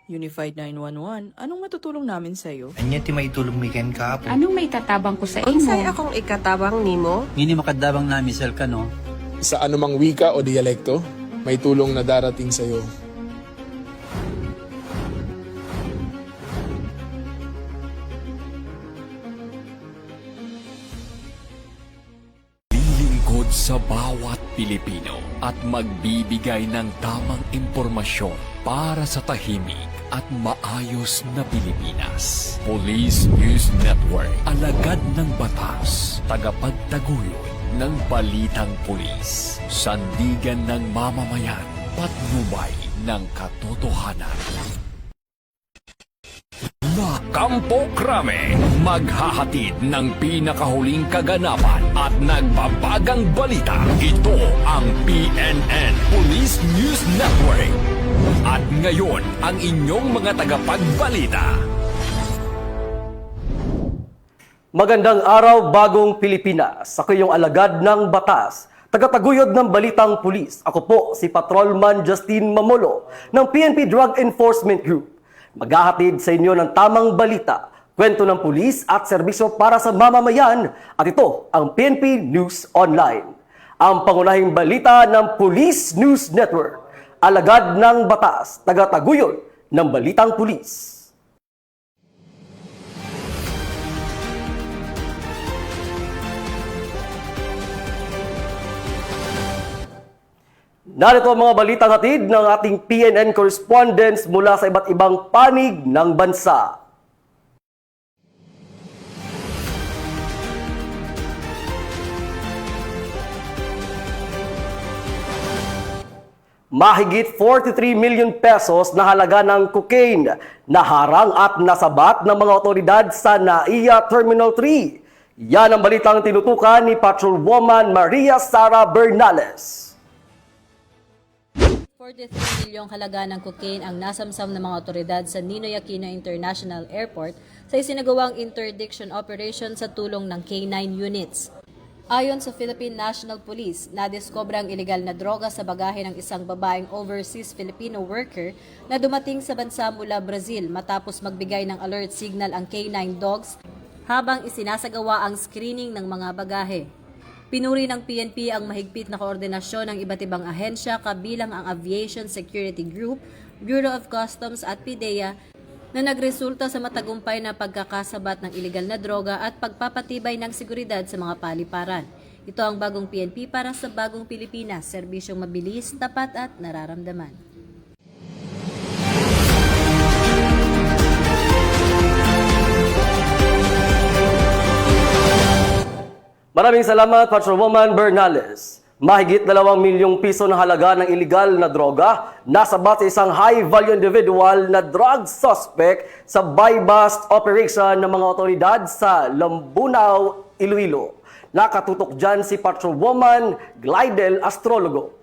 Unified 911, anong matutulong namin sa'yo? Anya ti maitulong mi ken kahapon. Anong may tatabang ko sa Unsay imo? akong ikatabang nimo? Ngini makadabang na misal ka no. Sa anumang wika o dialekto, may tulong na darating sa iyo. Lilingkod sa bawat Pilipino at magbibigay ng tamang impormasyon para sa tahimik at maayos na Pilipinas. Police News Network, alagad ng batas, tagapagtaguyod ng balitang pulis, sandigan ng mamamayan, patnubay ng katotohanan. La Campo Crame, maghahatid ng pinakahuling kaganapan at nagbabagang balita. Ito ang PNN Police News Network. At ngayon, ang inyong mga tagapagbalita. Magandang araw, bagong Pilipinas. Ako yung alagad ng batas, tagataguyod ng balitang pulis. Ako po si Patrolman Justin Mamolo ng PNP Drug Enforcement Group. Maghahatid sa inyo ng tamang balita, kwento ng pulis at serbisyo para sa mamamayan. At ito ang PNP News Online. Ang pangunahing balita ng Police News Network. Alagad ng batas, tagataguyod ng balitang pulis. Narito ang mga balitang hatid ng ating PNN correspondents mula sa iba't ibang panig ng bansa. Mahigit 43 million pesos na halaga ng cocaine naharang at nasabat ng mga otoridad sa NAIA Terminal 3. Yan ang balitang tinutukan ni Patrolwoman Maria Sara Bernales. 43 milyong halaga ng cocaine ang nasamsam ng mga otoridad sa Ninoy Aquino International Airport sa isinagawang interdiction operation sa tulong ng K9 units. Ayon sa Philippine National Police, nadiskubrang ilegal na droga sa bagahe ng isang babaeng overseas Filipino worker na dumating sa bansa mula Brazil matapos magbigay ng alert signal ang K9 dogs habang isinasagawa ang screening ng mga bagahe. Pinuri ng PNP ang mahigpit na koordinasyon ng iba't ibang ahensya kabilang ang Aviation Security Group, Bureau of Customs at PIDEA na nagresulta sa matagumpay na pagkakasabat ng ilegal na droga at pagpapatibay ng seguridad sa mga paliparan. Ito ang bagong PNP para sa bagong Pilipinas, serbisyong mabilis, tapat at nararamdaman. Maraming salamat, Patrolwoman Bernales. Mahigit 2 milyong piso na halaga ng iligal na droga nasabat sa isang high-value individual na drug suspect sa buy-bust operation ng mga otoridad sa Lambunao, Iloilo. Nakatutok dyan si Patrolwoman Glidel Astrologo.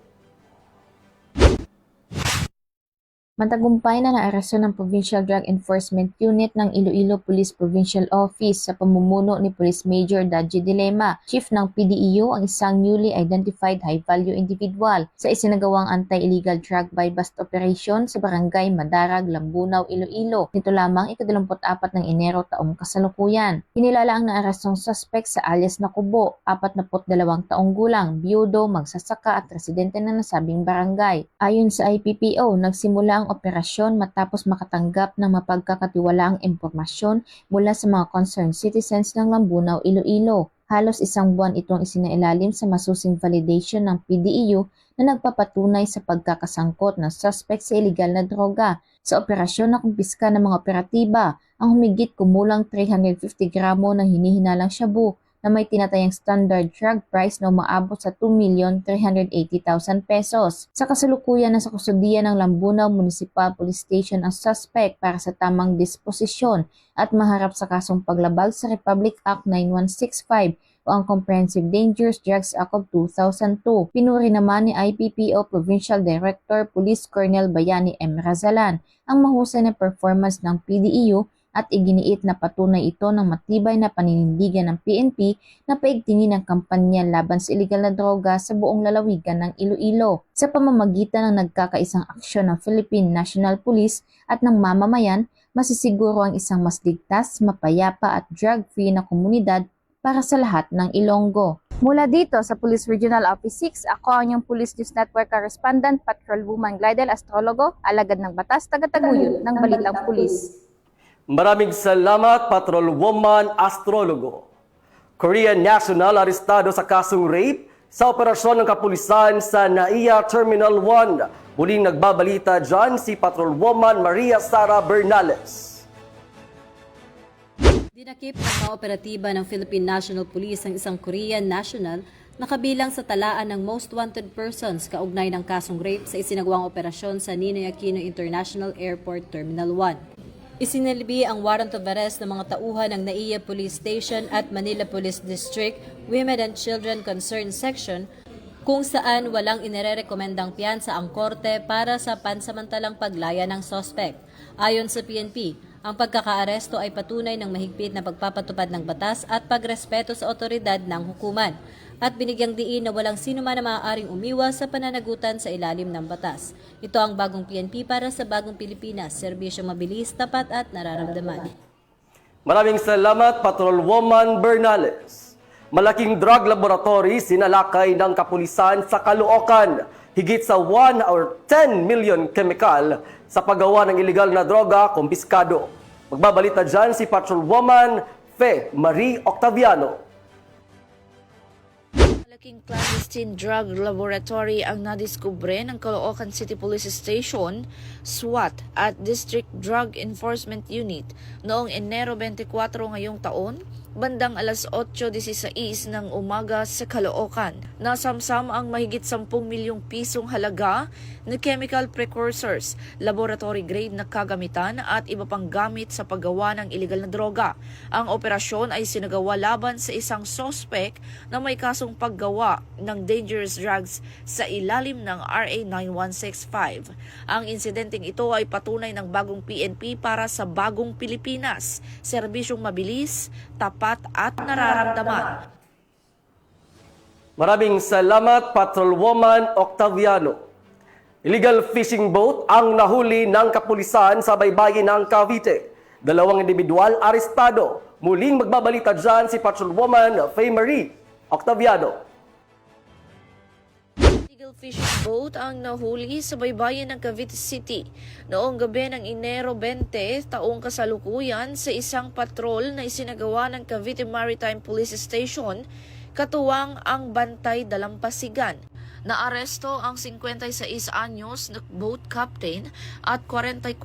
Matagumpay na naaresto ng Provincial Drug Enforcement Unit ng Iloilo Police Provincial Office sa pamumuno ni Police Major Dadji Dilema, Chief ng PDEO, ang isang newly identified high-value individual sa isinagawang anti-illegal drug buy-bust operation sa Barangay Madarag, Lambunao, Iloilo. Nito lamang ika-24 ng Enero taong kasalukuyan. Kinilala ang naarestong suspect sa alias na Kubo, 42 taong gulang, biyudo, magsasaka at residente ng nasabing barangay. Ayon sa IPPO, nagsimula ang operasyon matapos makatanggap ng mapagkakatiwalaang impormasyon mula sa mga concerned citizens ng Lambunao, Iloilo. Halos 1 buwan itong isinailalim sa masusing validation ng PDEU na nagpapatunay sa pagkakasangkot ng suspect sa iligal na droga. Sa operasyon na kumpiska ng mga operatiba, ang humigit kumulang 350 gramo ng hinihinalang shabu na may tinatayang standard drug price na umaabot sa 2,380,000 pesos. Sa kasalukuyan na sa kustudiya ng Lambunao Municipal Police Station ang suspect para sa tamang disposisyon at maharap sa kasong paglabag sa Republic Act 9165 o ang Comprehensive Dangerous Drugs Act of 2002. Pinuri naman ni IPPO Provincial Director Police Colonel Bayani M. Razalan ang mahusay na performance ng PDEU at iginiit na patunay ito ng matibay na paninindigan ng PNP na paigtingin ang kampanya laban sa iligal na droga sa buong lalawigan ng Iloilo sa pamamagitan ng nagkakaisang aksyon ng Philippine National Police at ng mamamayan. Masisiguro ang isang mas ligtas, mapayapa at drug-free na komunidad para sa lahat ng Ilonggo. Mula dito sa Police Regional Office 6, ako ang inyong Police News Network Correspondent, Patrolwoman Glidel Astrologo, alagad ng batas, tagataguyod ng Balitang Pulis. Maraming salamat, Patrolwoman Astrologo. Korean national arestado sa kasong rape sa operasyon ng kapulisan sa NAIA Terminal 1. Muling nagbabalita dyan si Patrolwoman Maria Sara Bernales. Dinakip ng mga operatiba ng Philippine National Police ang isang Korean national na kabilang sa talaan ng most wanted persons kaugnay ng kasong rape sa isinagawang operasyon sa Ninoy Aquino International Airport Terminal 1. Isinalibi ang warrant of arrest ng mga tauhan ng NAIA Police Station at Manila Police District Women and Children Concerned Section kung saan walang inirerekomendang piyansa ang korte para sa pansamantalang paglaya ng suspect. Ayon sa PNP, ang pagkakaaresto ay patunay ng mahigpit na pagpapatupad ng batas at pagrespeto sa otoridad ng hukuman at binigyang diin na walang sino man na maaaring umiwas sa pananagutan sa ilalim ng batas. Ito ang bagong PNP para sa bagong Pilipinas, serbisyong mabilis, tapat at nararamdaman. Maraming salamat, Patrolwoman Bernales. Malaking drug laboratory sinalakay ng kapulisan sa Caloocan. Higit sa 1 or 10 million chemical sa paggawa ng iligal na droga kumpiskado. Magbabalita dyan si Patrolwoman Fe Marie Octaviano. Malaking clandestine drug laboratory ang nadiskubre ng Caloocan City Police Station, SWAT at District Drug Enforcement Unit noong Enero 24 ngayong taon, bandang alas 8:16 ng umaga sa Caloocan. Nasamsam ang mahigit 10 milyong pisong halaga na chemical precursors, laboratory grade na kagamitan at iba pang gamit sa paggawa ng iligal na droga. Ang operasyon ay sinagawa laban sa isang suspect na may kasong paggawa ng dangerous drugs sa ilalim ng RA 9165. Ang insidenteng ito ay patunay ng bagong PNP para sa bagong Pilipinas, serbisyong mabilis, tapat at nararamdaman. Maraming salamat, Patrolwoman Octaviano. Illegal fishing boat ang nahuli ng kapulisan sa baybayin ng Cavite. 2 individual arestado. Muling magbabalita dyan si Patrolwoman Fe Marie Octaviano. Illegal fishing boat ang nahuli sa baybayin ng Cavite City noong gabi ng Enero 20 taong kasalukuyan sa isang patrol na isinagawa ng Cavite Maritime Police Station, katuwang ang Bantay Dalampasigan. Naaresto ang 56 anyos na boat captain at 44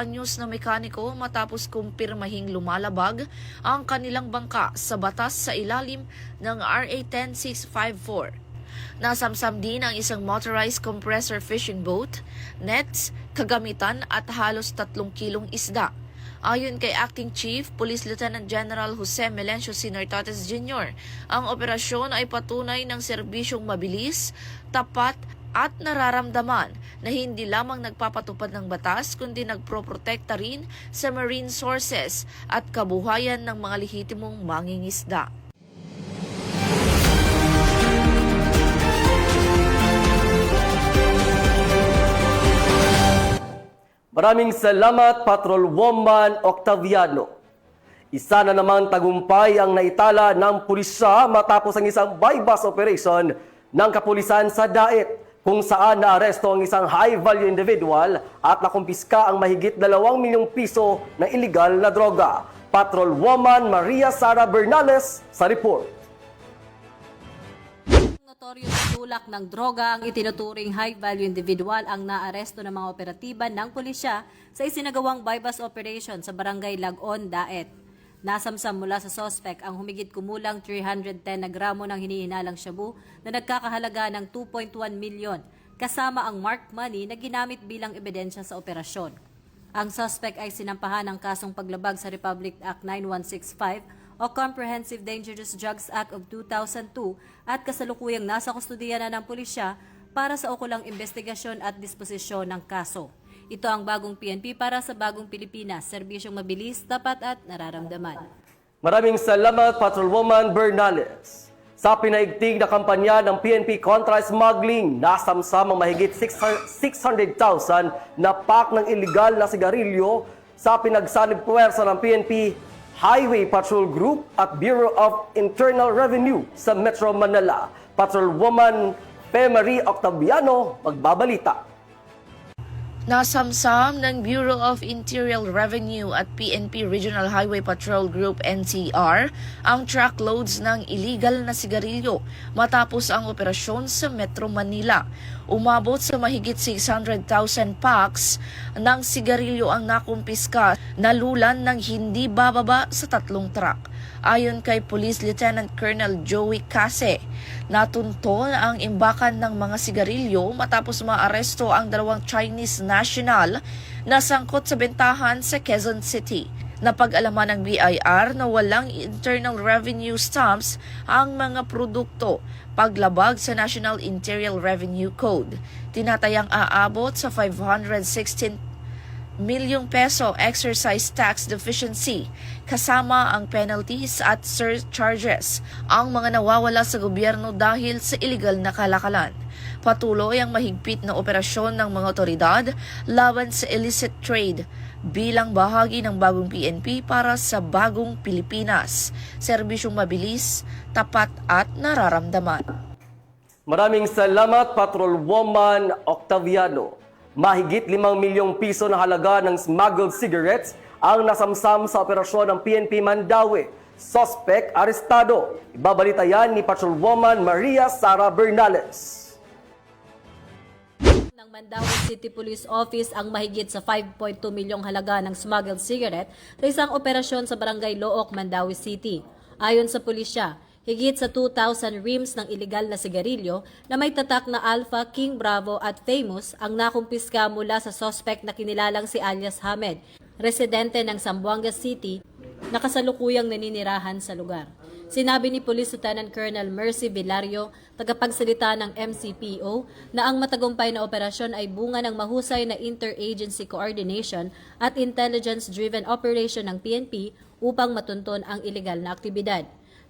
anyos na mekaniko matapos kumpirmahing lumalabag ang kanilang bangka sa batas sa ilalim ng RA 10654. Nasamsam din ang isang motorized compressor fishing boat, nets, kagamitan at halos 3 kilong isda. Ayon kay Acting Chief Police Lieutenant General Jose Melencio Sr. Tates Jr., ang operasyon ay patunay ng serbisyong mabilis, tapat at nararamdaman na hindi lamang nagpapatupad ng batas kundi nagproprotekta rin sa marine sources at kabuhayan ng mga lehitimong mangingisda. Maraming salamat, Patrolwoman Octaviano. Isa na namang tagumpay ang naitala ng pulisya matapos ang isang bypass operation ng kapulisan sa Daet, kung saan naaresto ang isang high-value individual at nakumpiska ang mahigit 2 milyong piso na iligal na droga. Patrolwoman Maria Sara Bernales sa report. Notorious tulak ng droga ang itinuturing high-value individual ang naaresto ng mga operatiba ng pulisya sa isinagawang bypass operation sa Barangay Lagon, Daet. Nasamsam mula sa suspect ang humigit kumulang 310 na gramo ng hinihinalang shabu na nagkakahalaga ng 2.1 milyon, kasama ang marked money na ginamit bilang ebidensya sa operasyon. Ang suspect ay sinampahan ng kasong paglabag sa Republic Act 9165 o Comprehensive Dangerous Drugs Act of 2002 at kasalukuyang nasa kustudiya na ng pulisya para sa ukulang investigasyon at disposisyon ng kaso. Ito ang bagong PNP para sa bagong Pilipinas, serbisyong mabilis, tapat at nararamdaman. Maraming salamat, Patrolwoman Bernales. Sa pinaigting na kampanya ng PNP kontra smuggling, nasamsam ang mahigit 600,000 na pack ng illegal na sigarilyo sa pinagsanib puwersa ng PNP, Highway Patrol Group at Bureau of Internal Revenue sa Metro Manila. Patrolwoman Marie Octaviano magbabalita. Nasamsam ng Bureau of Interior Revenue at PNP Regional Highway Patrol Group NCR ang truckloads ng illegal na sigarilyo matapos ang operasyon sa Metro Manila. Umabot sa mahigit 600,000 packs ng sigarilyo ang nakumpiska, nalulan ng hindi bababa sa 3 truck. Ayon kay Police Lieutenant Colonel Joey Case, natunto ang imbakan ng mga sigarilyo matapos maaresto ang 2 Chinese national na sangkot sa bentahan sa Quezon City. Napag-alaman ng BIR na walang internal revenue stamps ang mga produkto, paglabag sa National Interior Revenue Code. Tinatayang aabot sa 516 milyong peso excise tax deficiency, kasama ang penalties at surcharges ang mga nawawala sa gobyerno dahil sa illegal na kalakalan. Patuloy ang mahigpit na operasyon ng mga otoridad laban sa illicit trade bilang bahagi ng bagong PNP para sa bagong Pilipinas. Serbisyong mabilis, tapat at nararamdaman. Maraming salamat, Patrolwoman Octaviano. Mahigit 5 milyong piso na halaga ng smuggled cigarettes ang nasamsam sa operasyon ng PNP Mandaue. Suspect arestado. Ibabalita yan ni Patrolwoman Maria Sara Bernales. Ng Mandaue City Police Office ang mahigit sa 5.2 milyong halaga ng smuggled cigarette sa isang operasyon sa Barangay Look, Mandaue City. Ayon sa pulisya, higit sa 2,000 rims ng iligal na sigarilyo na may tatak na Alpha, King Bravo at Famous ang nakumpiska mula sa suspect na kinilalang si alias Hamed, residente ng Zamboanga City, na kasalukuyang naninirahan sa lugar. Sinabi ni Police Lieutenant Colonel Mercy Vilario, tagapagsalita ng MCPO, na ang matagumpay na operasyon ay bunga ng mahusay na interagency coordination at intelligence-driven operation ng PNP upang matunton ang iligal na aktibidad.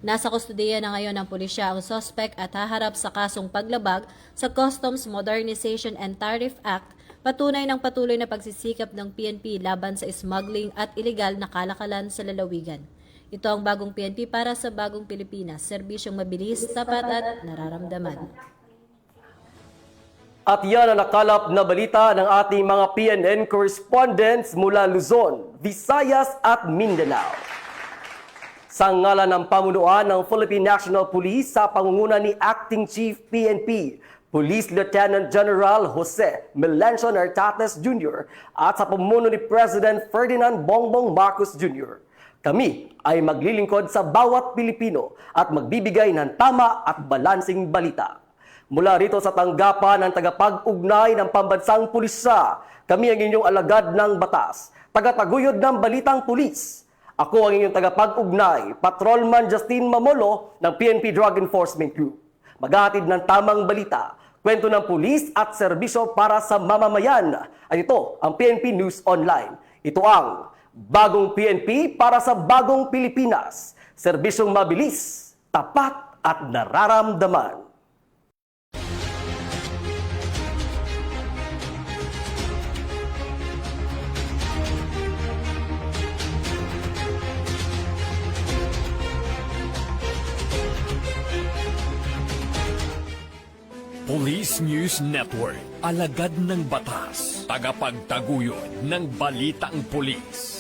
Nasa kustudiya na ngayon ng pulisya ang suspect at haharap sa kasong paglabag sa Customs Modernization and Tariff Act, patunay ng patuloy na pagsisikap ng PNP laban sa smuggling at iligal na kalakalan sa lalawigan. Ito ang bagong PNP para sa bagong Pilipinas, serbisyong mabilis, tapat at nararamdaman. At yan ang nakalap na balita ng ating mga PNN correspondents mula Luzon, Visayas at Mindanao. Sa ngalan ng pamunuan ng Philippine National Police sa pangunguna ni Acting Chief PNP, Police Lieutenant General Jose Melencio Nartates Jr. at sa pamumuno ni President Ferdinand Bongbong Marcos Jr., kami ay maglilingkod sa bawat Pilipino at magbibigay ng tama at balansing balita. Mula rito sa tanggapan ng tagapag-ugnay ng pambansang pulisya, kami ang inyong alagad ng batas, tagataguyod ng balitang pulis. Ako ang inyong tagapag-ugnay, Patrolman Justin Mamolo ng PNP Drug Enforcement Group. Maghahatid ng tamang balita, kwento ng pulis at serbisyo para sa mamamayan. At ito ang PNP News Online. Ito ang bagong PNP para sa bagong Pilipinas. Serbisyong mabilis, tapat at nararamdaman. Police News Network, alagad ng batas, tagapagtaguyod ng balitang pulis.